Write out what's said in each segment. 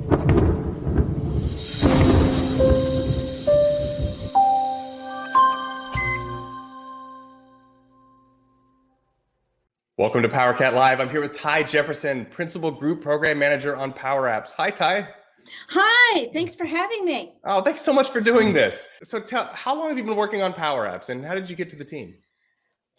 Welcome to PowerCat Live. I'm here with Ti Jefferson, Principal Group Program Manager on Power Apps. Hi, Ti. Hi, thanks for having me. Oh, thanks so much for doing this. So how long have you been working on Power Apps and how did you get to the team?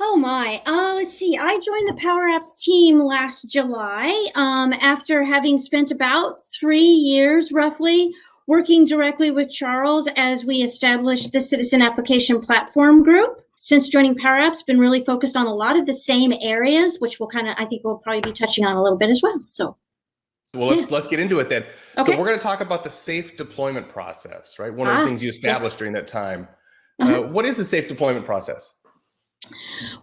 Oh my, let's see. I joined the Power Apps team last July after having spent about 3 years roughly working directly with Charles as we established the Citizen Application Platform Group. Since joining Power Apps, been really focused on a lot of the same areas, which I think we'll probably be touching on a little bit as well. Well, let's get into it then. Okay. So we're going to talk about the safe deployment process, right? One of the things you established during that time. What is the safe deployment process?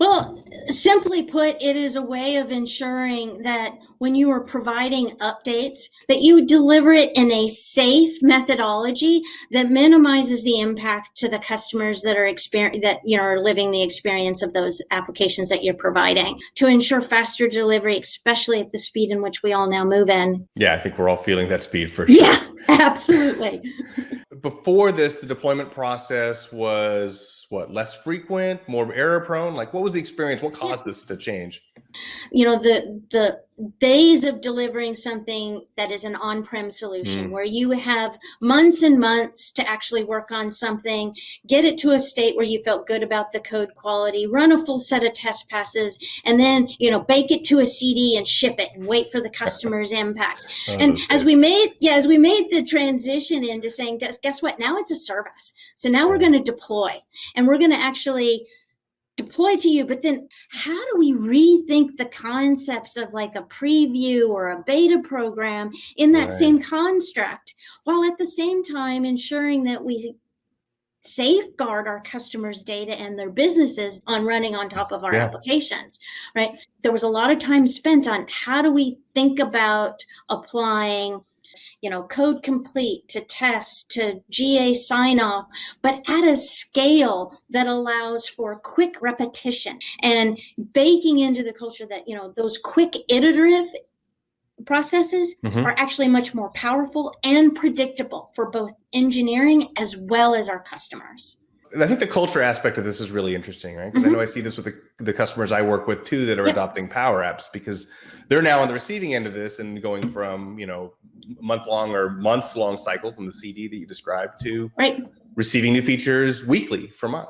Well, simply put, it is a way of ensuring that when you are providing updates, that you deliver it in a safe methodology that minimizes the impact to the customers that are living the experience of those applications that you're providing, to ensure faster delivery, especially at the speed in which we all now move in. Yeah, I think we're all feeling that speed for sure. Yeah, absolutely. Before this, the deployment process was less frequent, more error prone? Like, what was the experience? What caused this to change? The days of delivering something that is an on-prem solution where you have months and months to actually work on something, get it to a state where you felt good about the code quality, run a full set of test passes, and then, bake it to a CD and ship it and wait for the customer's impact. And as we made the transition into saying, guess what? Now it's a service. So now we're going to deploy and we're going to actually deploy to you, but then how do we rethink the concepts of like a preview or a beta program in that same construct, while at the same time ensuring that we safeguard our customers' data and their businesses on running on top of our applications, right? There was a lot of time spent on how do we think about applying code complete to test to GA sign off, but at a scale that allows for quick repetition and baking into the culture that, those quick iterative processes are actually much more powerful and predictable for both engineering as well as our customers. And I think the culture aspect of this is really interesting, right? Because I know I see this with the customers I work with too that are adopting Power Apps, because they're now on the receiving end of this and going from, month-long or months-long cycles in the CD that you described to receiving new features weekly from us.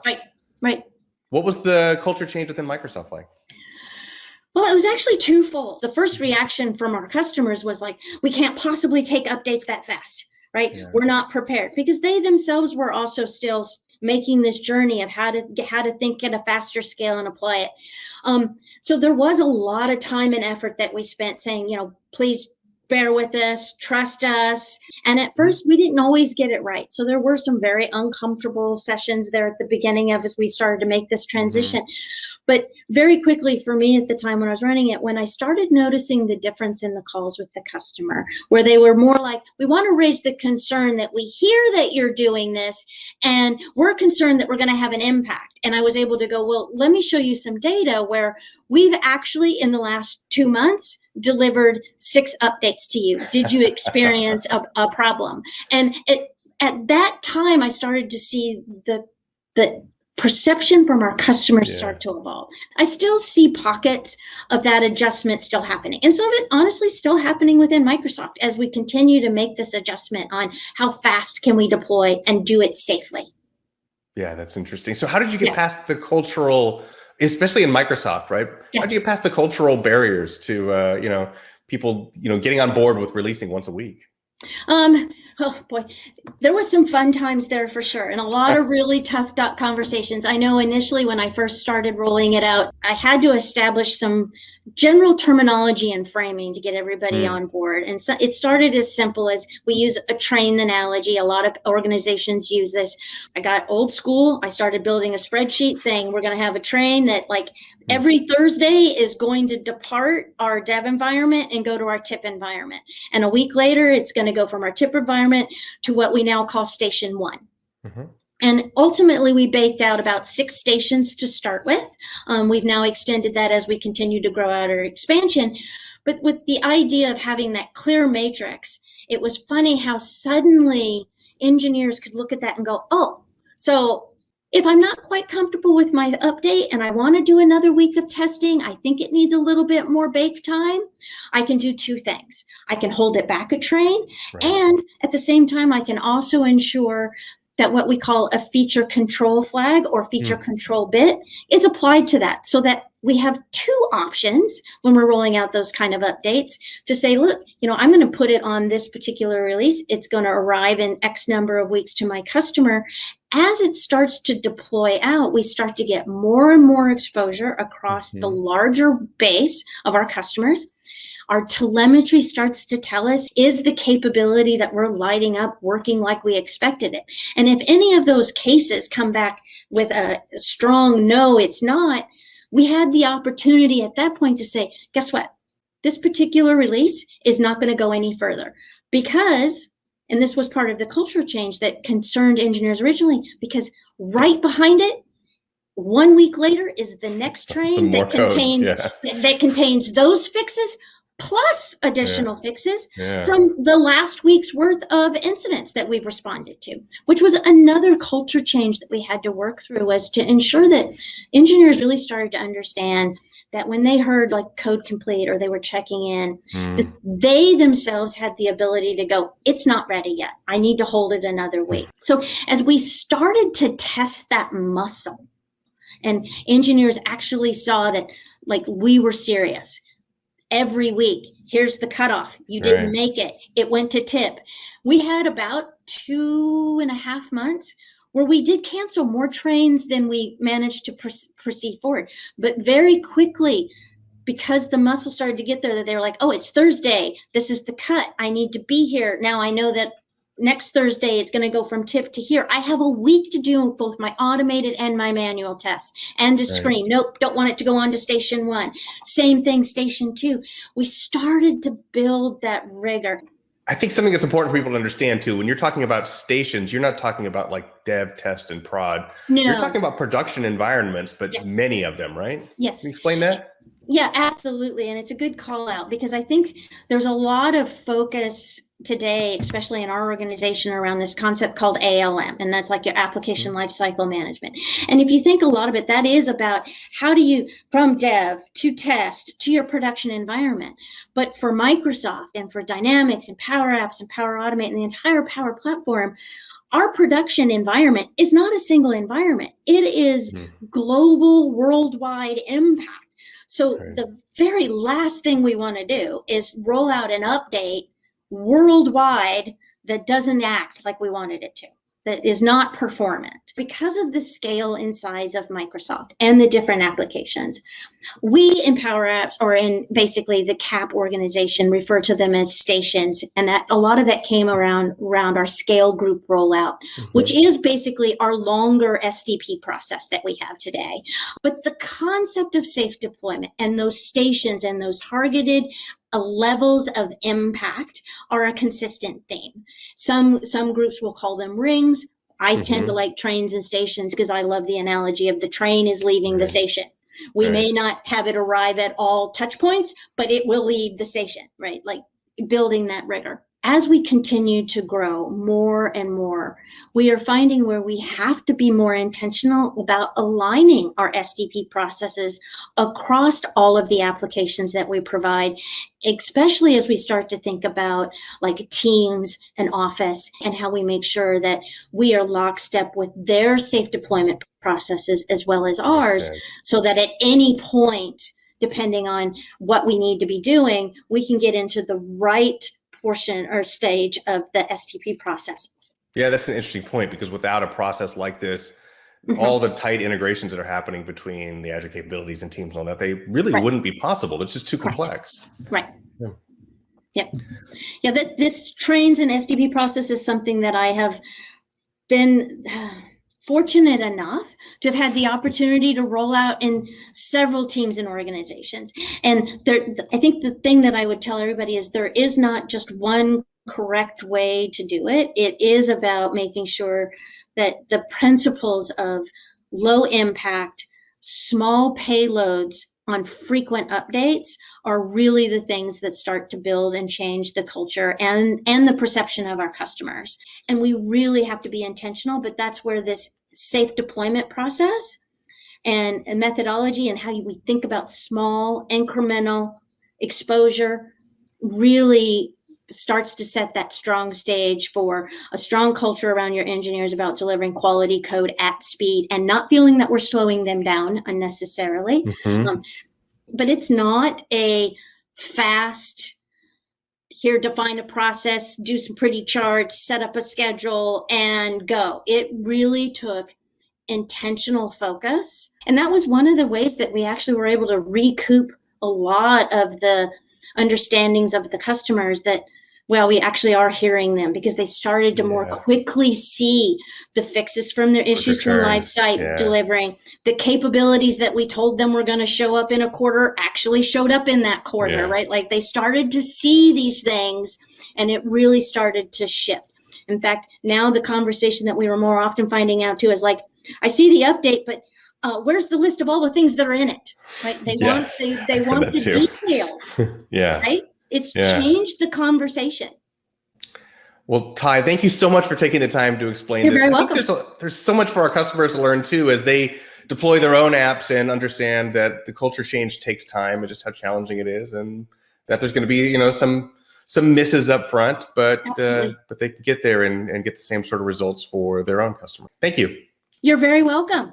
Right. What was the culture change within Microsoft like? Well, it was actually twofold. The first reaction from our customers was like, we can't possibly take updates that fast, right? Yeah. We're not prepared, because they themselves were also still making this journey of how to think at a faster scale and apply it. So there was a lot of time and effort that we spent saying, please bear with us, trust us. And at first we didn't always get it right. So there were some very uncomfortable sessions there at the beginning of as we started to make this transition. But very quickly for me at the time when I was running it, when I started noticing the difference in the calls with the customer, where they were more like, we want to raise the concern that we hear that you're doing this and we're concerned that we're going to have an impact. And I was able to go, well, let me show you some data where we've actually in the last 2 months delivered 6 updates to you. Did you experience a problem? And at that time, I started to see the perception from our customers start to evolve. I still see pockets of that adjustment still happening. And some of it honestly still happening within Microsoft as we continue to make this adjustment on how fast can we deploy and do it safely. Yeah, that's interesting. So how did you get past the cultural, especially in Microsoft, right? How did you get past the cultural barriers to, people, getting on board with releasing once a week? Oh boy, there was some fun times there for sure, and a lot of really tough conversations. I know initially when I first started rolling it out, I had to establish some general terminology and framing to get everybody on board. And so it started as simple as we use a train analogy. A lot of organizations use this. I got old school. I started building a spreadsheet saying we're going to have a train that like every Thursday is going to depart our dev environment and go to our tip environment. And a week later, it's going to go from our tip environment to what we now call station 1. And ultimately, we baked out about 6 stations to start with. We've now extended that as we continue to grow out our expansion. But with the idea of having that clear matrix, it was funny how suddenly engineers could look at that and go, oh, so if I'm not quite comfortable with my update and I want to do another week of testing, I think it needs a little bit more bake time, I can do two things. I can hold it back a train, Right. and at the same time, I can also ensure that what we call a feature control flag or feature control bit is applied to that, so that we have two options when we're rolling out those kind of updates to say, look, I'm going to put it on this particular release. It's going to arrive in X number of weeks to my customer. As it starts to deploy out, we start to get more and more exposure across the larger base of our customers. Our telemetry starts to tell us, is the capability that we're lighting up working like we expected it? And if any of those cases come back with a strong no, it's not, we had the opportunity at that point to say, guess what? This particular release is not going to go any further because, and this was part of the cultural change that concerned engineers originally, because right behind it, 1 week later is the next train that contains those fixes plus additional fixes from the last week's worth of incidents that we've responded to, which was another culture change that we had to work through, was to ensure that engineers really started to understand that when they heard like code complete or they were checking in, that they themselves had the ability to go, it's not ready yet. I need to hold it another week. So as we started to test that muscle, and engineers actually saw that like we were serious. Every week, here's the cutoff. You didn't make it. It went to tip. We had about 2.5 months where we did cancel more trains than we managed to proceed forward. But very quickly, because the muscle started to get there, that they were like, oh, it's Thursday. This is the cut. I need to be here. Now I know that next Thursday, it's going to go from tip to here. I have a week to do both my automated and my manual tests and to screen. Nope, don't want it to go on to station 1. Same thing, station 2. We started to build that rigor. I think something that's important for people to understand too, when you're talking about stations, you're not talking about like dev, test, and prod. No. You're talking about production environments, but many of them, right? Yes. Can you explain that? Yeah, absolutely. And it's a good call out, because I think there's a lot of focus today, especially in our organization, around this concept called ALM, and that's like your application lifecycle management. And if you think a lot of it, that is about how do you, from dev to test to your production environment. But for Microsoft and for Dynamics and Power Apps and Power Automate and the entire Power Platform, our production environment is not a single environment. It is global, worldwide impact. So the very last thing we want to do is roll out an update worldwide that doesn't act like we wanted it to, that is not performant. Because of the scale and size of Microsoft and the different applications, we in Power Apps, or in basically the CAP organization, refer to them as stations. And that a lot of that came around our scale group rollout, which is basically our longer SDP process that we have today. But the concept of safe deployment and those stations and those targeted levels of impact are a consistent theme. Some groups will call them rings. I tend to like trains and stations because I love the analogy of the train is leaving the station. We may not have it arrive at all touch points, but it will leave the station, right? Like building that rigor. As we continue to grow more and more, we are finding where we have to be more intentional about aligning our SDP processes across all of the applications that we provide, especially as we start to think about like Teams and Office, and how we make sure that we are lockstep with their safe deployment processes as well as ours, so that at any point, depending on what we need to be doing, we can get into the right portion or stage of the SDP process. Yeah, that's an interesting point, because without a process like this, all the tight integrations that are happening between the Azure capabilities and Teams and all that, they really wouldn't be possible. It's just too complex. Right. Yeah, this trains and SDP process is something that I have been fortunate enough to have had the opportunity to roll out in several teams and organizations. And I think the thing that I would tell everybody is there is not just one correct way to do it. It is about making sure that the principles of low impact, small payloads on frequent updates are really the things that start to build and change the culture and the perception of our customers. And we really have to be intentional, but that's where this safe deployment process and methodology and how we think about small incremental exposure really starts to set that strong stage for a strong culture around your engineers about delivering quality code at speed and not feeling that we're slowing them down unnecessarily. But it's not a fast, here, define a process, do some pretty charts, set up a schedule, and go. It really took intentional focus. And that was one of the ways that we actually were able to recoup a lot of the understandings of the customers that, well, we actually are hearing them because they started to more quickly see the fixes from their issues from live site delivering. The capabilities that we told them were going to show up in a quarter actually showed up in that quarter, right? Like they started to see these things and it really started to shift. In fact, now the conversation that we were more often finding out too is like, I see the update, but where's the list of all the things that are in it? Right? They want the details. Right? It's changed the conversation. Well, Ti, thank you so much for taking the time to explain You're this. very I welcome. think there's so much for our customers to learn too as they deploy their own apps and understand that the culture change takes time and just how challenging it is, and that there's going to be some misses up front, but they can get there and get the same sort of results for their own customer. Thank you. You're very welcome.